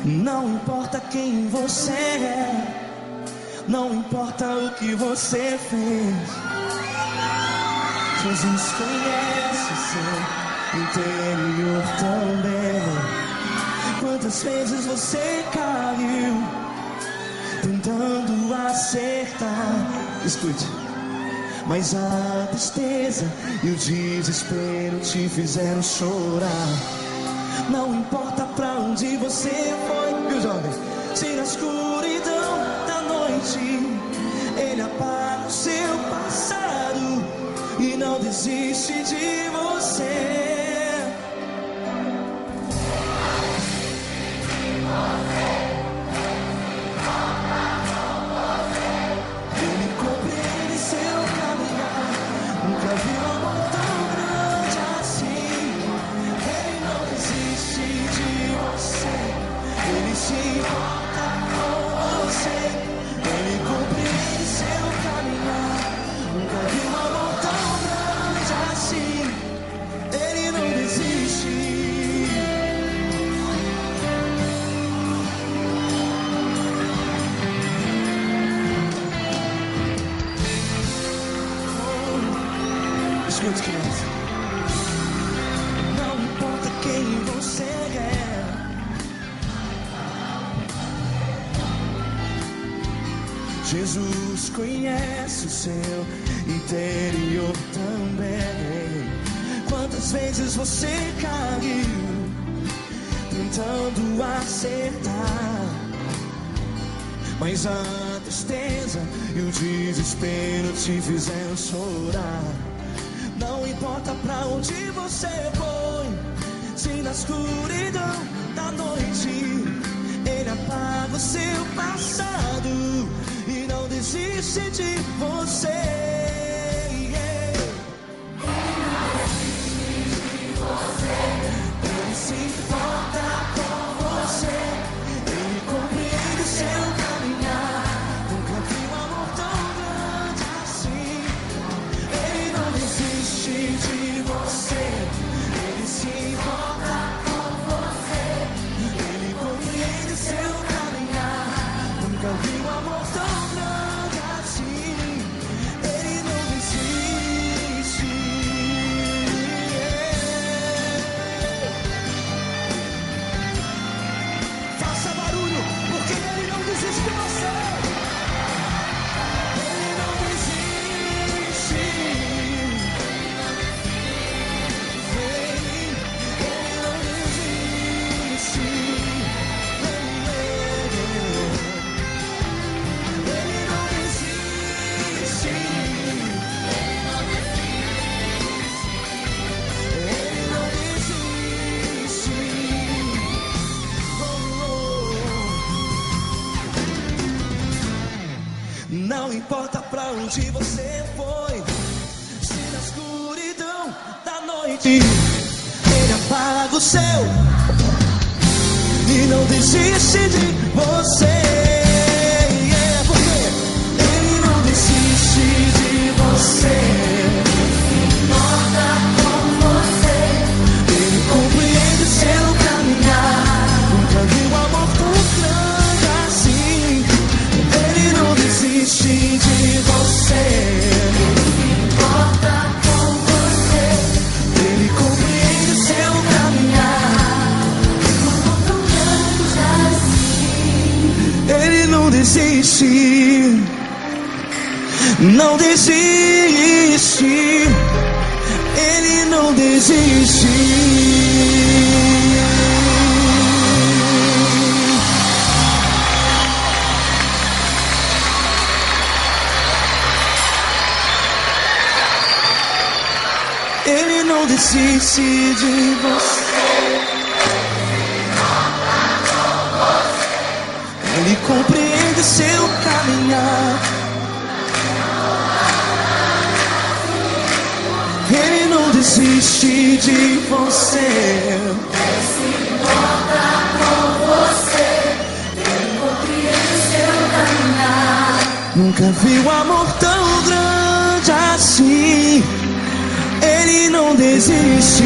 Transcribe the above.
Não importa quem você é, não importa o que você fez, Jesus conhece seu interior também. Quantas vezes você caiu tentando acertar? Escute. Mas a tristeza e o desespero te fizeram chorar. Não importa pra onde você foi, meu jovem, se na escuridão da noite Ele apaga o seu passado e não desiste de você. Ele compreende seu caminhar, nunca viu amor tão grande assim. Ele não desiste de você, Ele se importa com você. Ele compreende seu caminhar, nunca viu amor tão grande assim. Ele não desiste. Escute, criança. Não importa quem você é, Jesus conhece o seu interior também. Quantas vezes você caiu tentando acertar, mas a tristeza e o desespero te fizeram chorar. Não importa pra onde você foi, se na escuridão da noite Ele apaga o seu passado e não desiste de você. Ele se importa com você, Ele compreende o seu caminhar. Nunca vi um amor tão grande assim. Ele não desiste de você, Ele se importa com você. Ele compreende o seu caminhar. Nunca vi um amor tão grande assim. Ele não desiste. Faça barulho, porque Ele não desiste de você. Ele não desiste. Ele não desiste. Ele não desiste. Ele não desiste. Não importa pra onde você foi, se na escuridão da noite Ele apaga o seu e não desiste de você. Porque Ele não desiste de você. Importa com você. Ele compreende o seu caminhar. Nunca vi um amor tão grande assim. Ele não desiste de você. Importa com você. Ele compreende o seu caminhar. Um amor tão grande assim. Ele não desiste. Não desiste. Ele não desiste. Ele não desiste de você. Ele compreende seu caminhar. Ele não desiste de você. Ele se importa com você. Ele compreende seu caminhar. Nunca vi um amor tão grande assim. Ele não desiste.